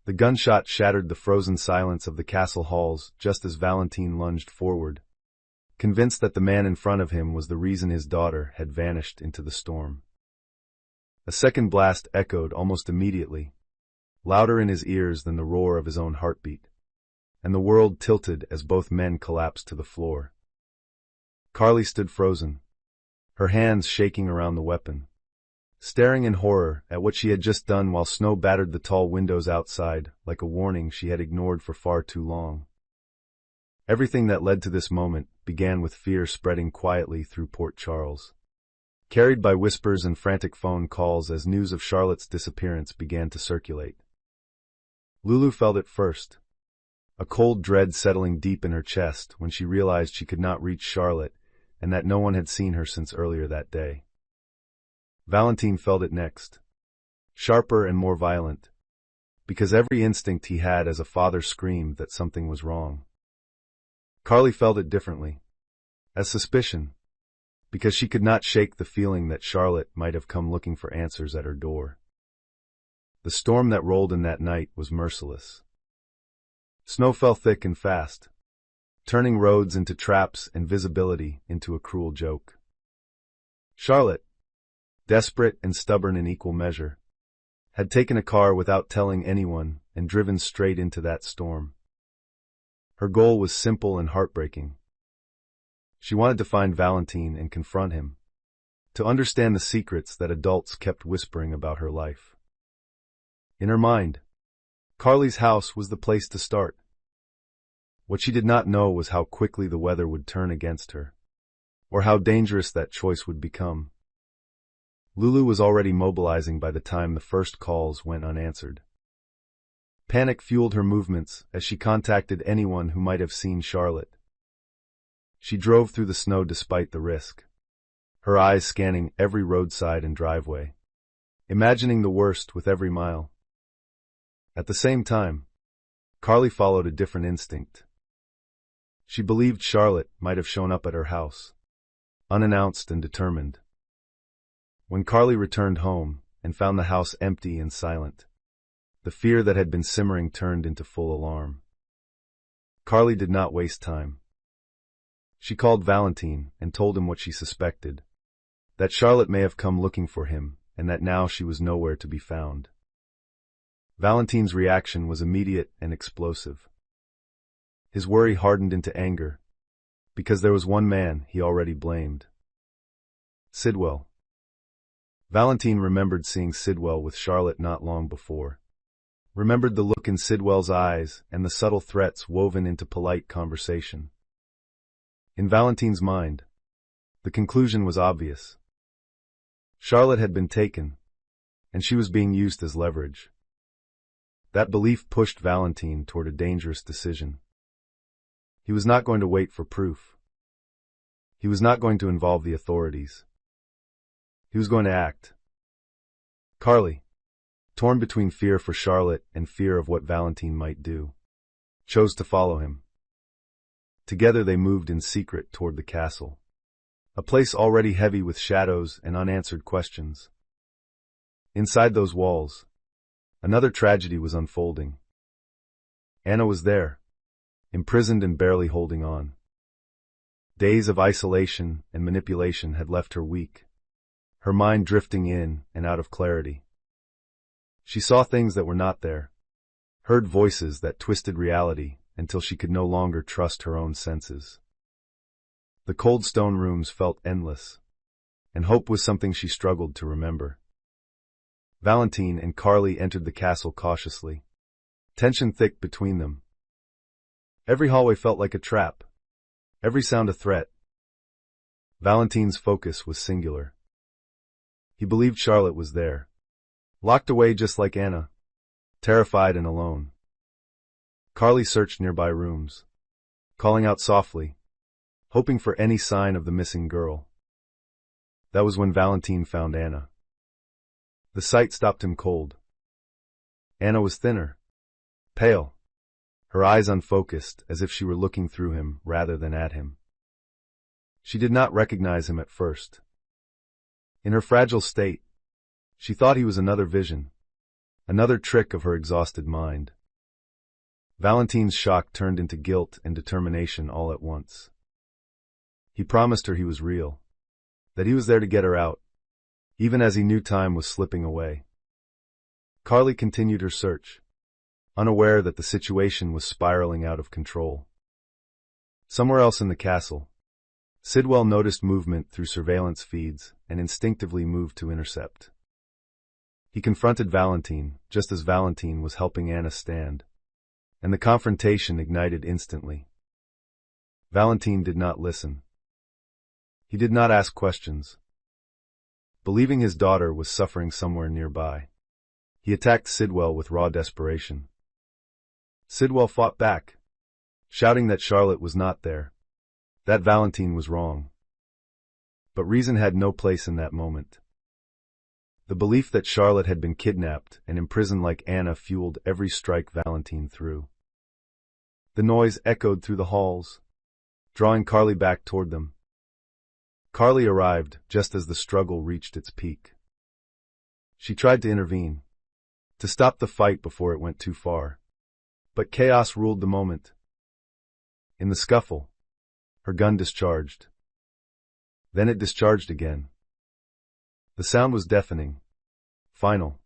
The gunshot shattered the frozen silence of the castle halls just as Valentin lunged forward, convinced that the man in front of him was the reason his daughter had vanished into the storm. A second blast echoed almost immediately, louder in his ears than the roar of his own heartbeat, and the world tilted as both men collapsed to the floor. Carly stood frozen, her hands shaking around the weapon, staring in horror at what she had just done while snow battered the tall windows outside like a warning she had ignored for far too long. Everything that led to this moment began with fear spreading quietly through Port Charles, carried by whispers and frantic phone calls as news of Charlotte's disappearance began to circulate. Lulu felt it first, a cold dread settling deep in her chest when she realized she could not reach Charlotte and that no one had seen her since earlier that day. Valentin felt it next, sharper and more violent, because every instinct he had as a father screamed that something was wrong. Carly felt it differently, as suspicion, because she could not shake the feeling that Charlotte might have come looking for answers at her door. The storm that rolled in that night was merciless. Snow fell thick and fast, turning roads into traps and visibility into a cruel joke. Charlotte, desperate and stubborn in equal measure, had taken a car without telling anyone and driven straight into that storm. Her goal was simple and heartbreaking. She wanted to find Valentin and confront him, to understand the secrets that adults kept whispering about her life. In her mind, Carly's house was the place to start. What she did not know was how quickly the weather would turn against her, or how dangerous that choice would become. Lulu was already mobilizing by the time the first calls went unanswered. Panic fueled her movements as she contacted anyone who might have seen Charlotte. She drove through the snow despite the risk, her eyes scanning every roadside and driveway, imagining the worst with every mile. At the same time, Carly followed a different instinct. She believed Charlotte might have shown up at her house, unannounced and determined. When Carly returned home and found the house empty and silent, the fear that had been simmering turned into full alarm. Carly did not waste time. She called Valentin and told him what she suspected, that Charlotte may have come looking for him and that now she was nowhere to be found. Valentin's reaction was immediate and explosive. His worry hardened into anger, because there was one man he already blamed. Sidwell. Valentin remembered seeing Sidwell with Charlotte not long before, remembered the look in Sidwell's eyes and the subtle threats woven into polite conversation. In Valentin's mind, the conclusion was obvious. Charlotte had been taken, and she was being used as leverage. That belief pushed Valentin toward a dangerous decision. He was not going to wait for proof. He was not going to involve the authorities. He was going to act. Carly, torn between fear for Charlotte and fear of what Valentin might do, chose to follow him. Together they moved in secret toward the castle, a place already heavy with shadows and unanswered questions. Inside those walls, another tragedy was unfolding. Anna was there, imprisoned and barely holding on. Days of isolation and manipulation had left her weak, her mind drifting in and out of clarity. She saw things that were not there, heard voices that twisted reality until she could no longer trust her own senses. The cold stone rooms felt endless, and hope was something she struggled to remember. Valentin and Carly entered the castle cautiously, tension thick between them. Every hallway felt like a trap, every sound a threat. Valentin's focus was singular. He believed Charlotte was there, locked away just like Anna, terrified and alone. Carly searched nearby rooms, calling out softly, hoping for any sign of the missing girl. That was when Valentin found Anna. The sight stopped him cold. Anna was thinner, pale, her eyes unfocused as if she were looking through him rather than at him. She did not recognize him at first. In her fragile state, she thought he was another vision, Another trick of her exhausted mind. Valentin's shock turned into guilt and determination all at once. He promised her he was real, that he was there to get her out, even as he knew time was slipping away. Carly continued her search, unaware that the situation was spiraling out of control. Somewhere else in the castle, Sidwell noticed movement through surveillance feeds and instinctively moved to intercept. He confronted Valentin just as Valentin was helping Anna stand, and the confrontation ignited instantly. Valentin did not listen. He did not ask questions. Believing his daughter was suffering somewhere nearby, he attacked Sidwell with raw desperation. Sidwell fought back, shouting that Charlotte was not there, that Valentin was wrong. But reason had no place in that moment. The belief that Charlotte had been kidnapped and imprisoned like Anna fueled every strike Valentin threw. The noise echoed through the halls, drawing Carly back toward them. Carly arrived just as the struggle reached its peak. She tried to intervene, to stop the fight before it went too far. But chaos ruled the moment. In the scuffle, her gun discharged. Then it discharged again. The sound was deafening, final.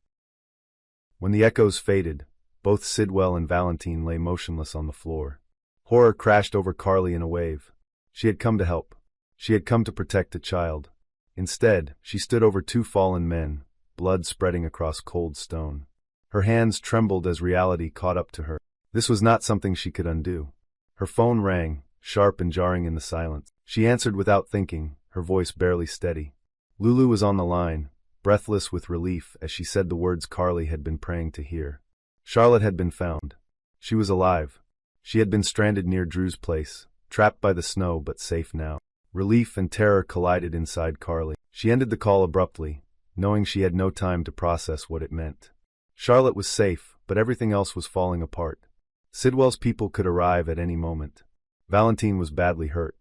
When the echoes faded, both Sidwell and Valentin lay motionless on the floor. Horror crashed over Carly in a wave. She had come to help. She had come to protect a child. Instead, she stood over two fallen men, blood spreading across cold stone. Her hands trembled as reality caught up to her. This was not something she could undo. Her phone rang, sharp and jarring in the silence. She answered without thinking, her voice barely steady. Lulu was on the line, breathless with relief as she said the words Carly had been praying to hear. Charlotte had been found. She was alive. She had been stranded near Drew's place, trapped by the snow but safe now. Relief and terror collided inside Carly. She ended the call abruptly, knowing she had no time to process what it meant. Charlotte was safe, but everything else was falling apart. Sidwell's people could arrive at any moment. Valentin was badly hurt.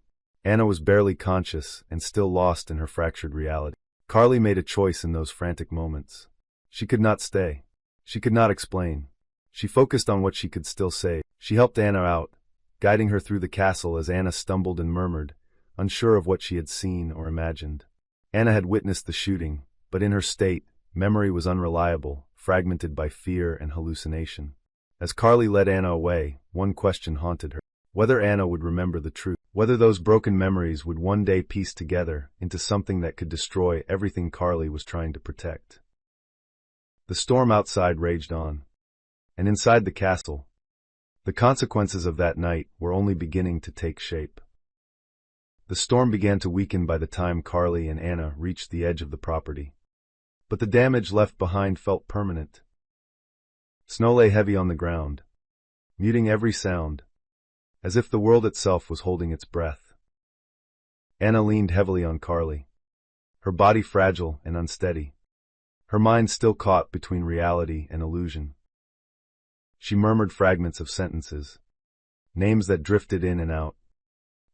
Anna was barely conscious and still lost in her fractured reality. Carly made a choice in those frantic moments. She could not stay. She could not explain. She focused on what she could still say. She helped Anna out, guiding her through the castle as Anna stumbled and murmured, unsure of what she had seen or imagined. Anna had witnessed the shooting, but in her state, memory was unreliable, fragmented by fear and hallucination. As Carly led Anna away, one question haunted her. Whether Anna would remember the truth, whether those broken memories would one day piece together into something that could destroy everything Carly was trying to protect. The storm outside raged on, and inside the castle, the consequences of that night were only beginning to take shape. The storm began to weaken by the time Carly and Anna reached the edge of the property. But the damage left behind felt permanent. Snow lay heavy on the ground, muting every sound, as if the world itself was holding its breath. Anna leaned heavily on Carly, her body fragile and unsteady, her mind still caught between reality and illusion. She murmured fragments of sentences, names that drifted in and out,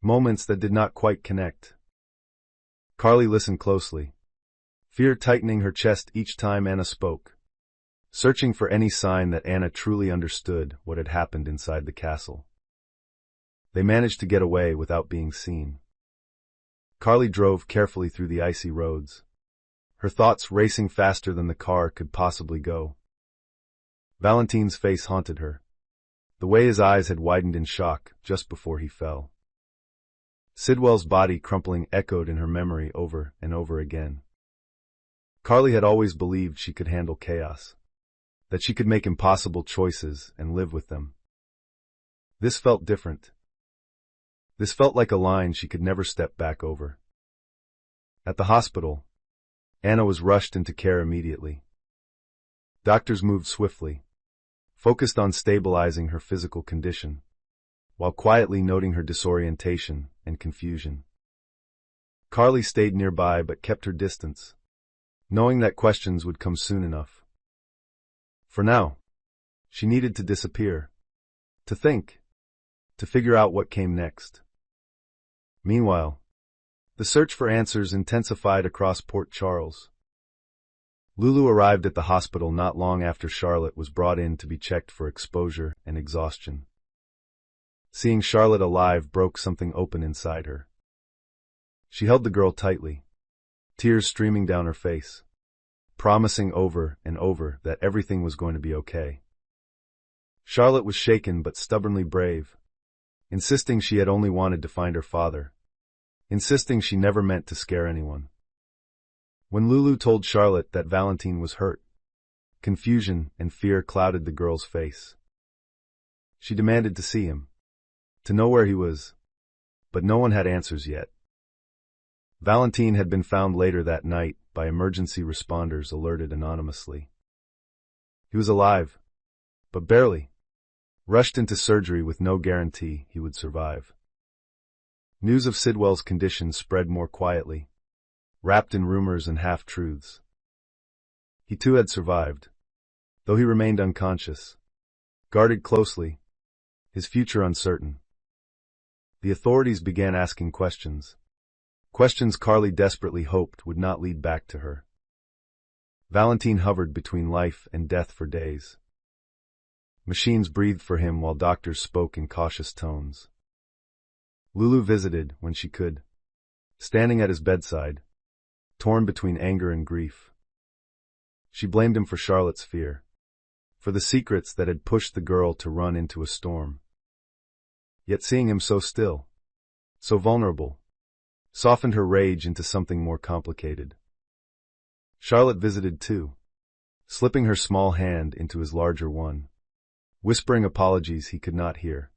moments that did not quite connect. Carly listened closely, fear tightening her chest each time Anna spoke, searching for any sign that Anna truly understood what had happened inside the castle. They managed to get away without being seen. Carly drove carefully through the icy roads, her thoughts racing faster than the car could possibly go. Valentin's face haunted her, the way his eyes had widened in shock just before he fell. Sidwell's body crumpling echoed in her memory over and over again. Carly had always believed she could handle chaos, that she could make impossible choices and live with them. This felt different. This felt like a line she could never step back over. At the hospital, Anna was rushed into care immediately. Doctors moved swiftly, focused on stabilizing her physical condition, while quietly noting her disorientation and confusion. Carly stayed nearby but kept her distance, knowing that questions would come soon enough. For now, she needed to disappear, to think, to figure out what came next. Meanwhile, the search for answers intensified across Port Charles. Lulu arrived at the hospital not long after Charlotte was brought in to be checked for exposure and exhaustion. Seeing Charlotte alive broke something open inside her. She held the girl tightly, tears streaming down her face, promising over and over that everything was going to be okay. Charlotte was shaken but stubbornly brave, insisting she had only wanted to find her father, insisting she never meant to scare anyone. When Lulu told Charlotte that Valentin was hurt, confusion and fear clouded the girl's face. She demanded to see him, to know where he was, but no one had answers yet. Valentin had been found later that night by emergency responders alerted anonymously. He was alive, but barely, rushed into surgery with no guarantee he would survive. News of Sidwell's condition spread more quietly, wrapped in rumors and half-truths. He too had survived, though he remained unconscious, guarded closely, his future uncertain. The authorities began asking questions. Questions Carly desperately hoped would not lead back to her. Valentin hovered between life and death for days. Machines breathed for him while doctors spoke in cautious tones. Lulu visited when she could, standing at his bedside, torn between anger and grief. She blamed him for Charlotte's fear, for the secrets that had pushed the girl to run into a storm. Yet seeing him so still, so vulnerable, softened her rage into something more complicated. Charlotte visited too, slipping her small hand into his larger one, whispering apologies he could not hear.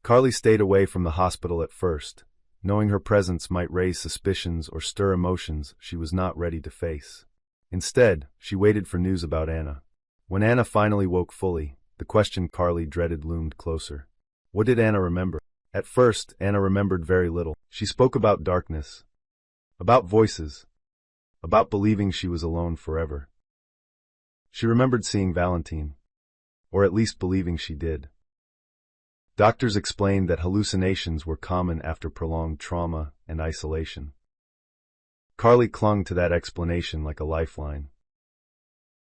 Carly stayed away from the hospital at first, knowing her presence might raise suspicions or stir emotions she was not ready to face. Instead, she waited for news about Anna. When Anna finally woke fully, the question Carly dreaded loomed closer. What did Anna remember? At first, Anna remembered very little. She spoke about darkness, about voices, about believing she was alone forever. She remembered seeing Valentin, or at least believing she did. Doctors explained that hallucinations were common after prolonged trauma and isolation. Carly clung to that explanation like a lifeline.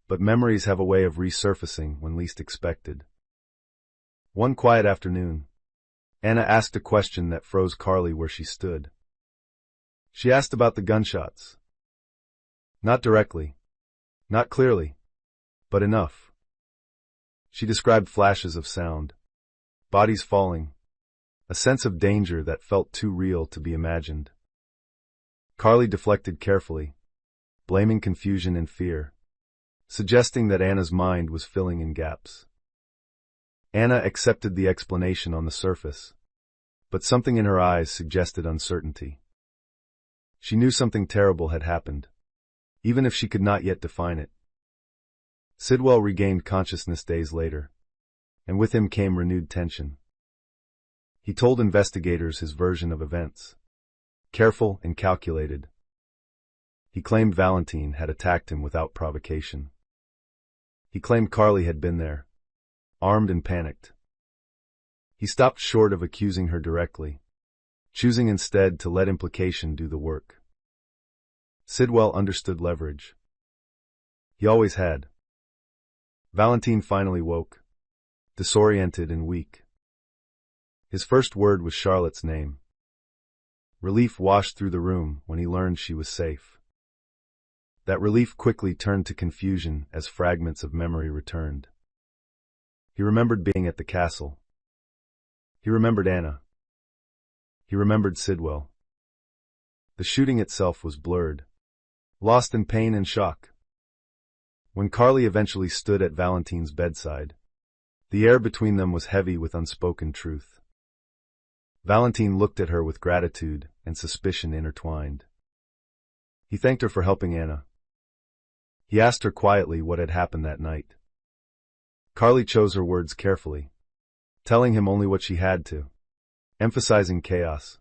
But memories have a way of resurfacing when least expected. One quiet afternoon, Anna asked a question that froze Carly where she stood. She asked about the gunshots. Not directly, not clearly, but enough. She described flashes of sound, bodies falling, a sense of danger that felt too real to be imagined. Carly deflected carefully, blaming confusion and fear, suggesting that Anna's mind was filling in gaps. Anna accepted the explanation on the surface, but something in her eyes suggested uncertainty. She knew something terrible had happened, even if she could not yet define it. Sidwell regained consciousness days later, and with him came renewed tension. He told investigators his version of events, careful and calculated. He claimed Valentin had attacked him without provocation. He claimed Carly had been there, armed and panicked. He stopped short of accusing her directly, choosing instead to let implication do the work. Sidwell understood leverage. He always had. Valentin finally woke, disoriented and weak. His first word was Charlotte's name. Relief washed through the room when he learned she was safe. That relief quickly turned to confusion as fragments of memory returned. He remembered being at the castle. He remembered Anna. He remembered Sidwell. The shooting itself was blurred, lost in pain and shock. When Carly eventually stood at Valentin's bedside, the air between them was heavy with unspoken truth. Valentin looked at her with gratitude and suspicion intertwined. He thanked her for helping Anna. He asked her quietly what had happened that night. Carly chose her words carefully, telling him only what she had to, emphasizing chaos,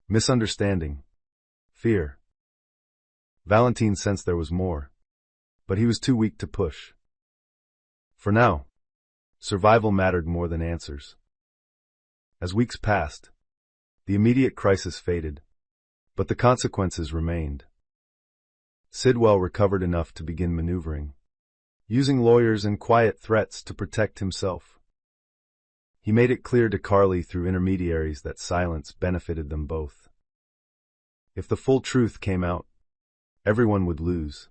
misunderstanding, fear. Valentin sensed there was more, but he was too weak to push. For now, survival mattered more than answers. As weeks passed, the immediate crisis faded, but the consequences remained. Sidwell recovered enough to begin maneuvering, using lawyers and quiet threats to protect himself. He made it clear to Carly through intermediaries that silence benefited them both. If the full truth came out, everyone would lose.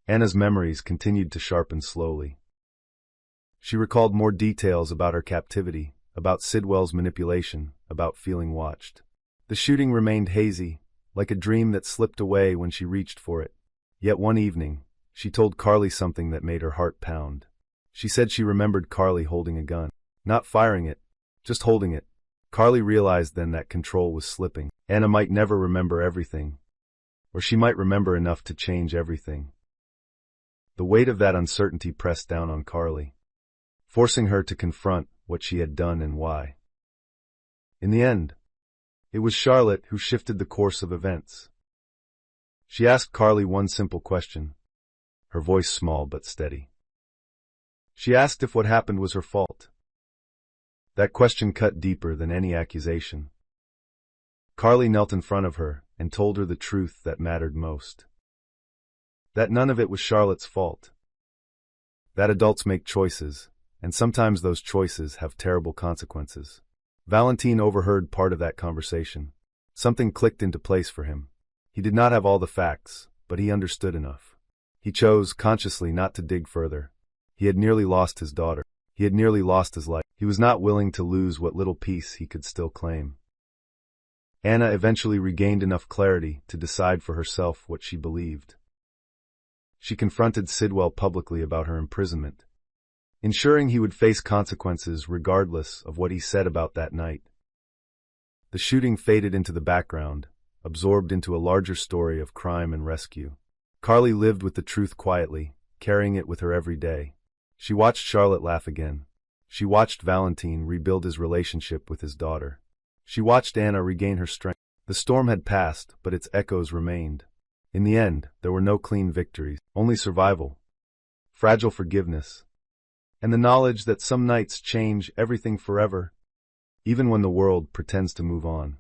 Anna's memories continued to sharpen slowly. She recalled more details about her captivity, about Sidwell's manipulation, about feeling watched. The shooting remained hazy, like a dream that slipped away when she reached for it. Yet one evening, she told Carly something that made her heart pound. She said she remembered Carly holding a gun. Not firing it, just holding it. Carly realized then that control was slipping. Anna might never remember everything, or she might remember enough to change everything. The weight of that uncertainty pressed down on Carly, forcing her to confront what she had done and why. In the end, it was Charlotte who shifted the course of events. She asked Carly one simple question, her voice small but steady. She asked if what happened was her fault. That question cut deeper than any accusation. Carly knelt in front of her and told her the truth that mattered most. That none of it was Charlotte's fault. That adults make choices, and sometimes those choices have terrible consequences. Valentin overheard part of that conversation. Something clicked into place for him. He did not have all the facts, but he understood enough. He chose, consciously, not to dig further. He had nearly lost his daughter. He had nearly lost his life. He was not willing to lose what little peace he could still claim. Anna eventually regained enough clarity to decide for herself what she believed. She confronted Sidwell publicly about her imprisonment, ensuring he would face consequences regardless of what he said about that night. The shooting faded into the background, absorbed into a larger story of crime and rescue. Carly lived with the truth quietly, carrying it with her every day. She watched Charlotte laugh again. She watched Valentin rebuild his relationship with his daughter. She watched Anna regain her strength. The storm had passed, but its echoes remained. In the end, there were no clean victories, only survival, fragile forgiveness, and the knowledge that some nights change everything forever, even when the world pretends to move on.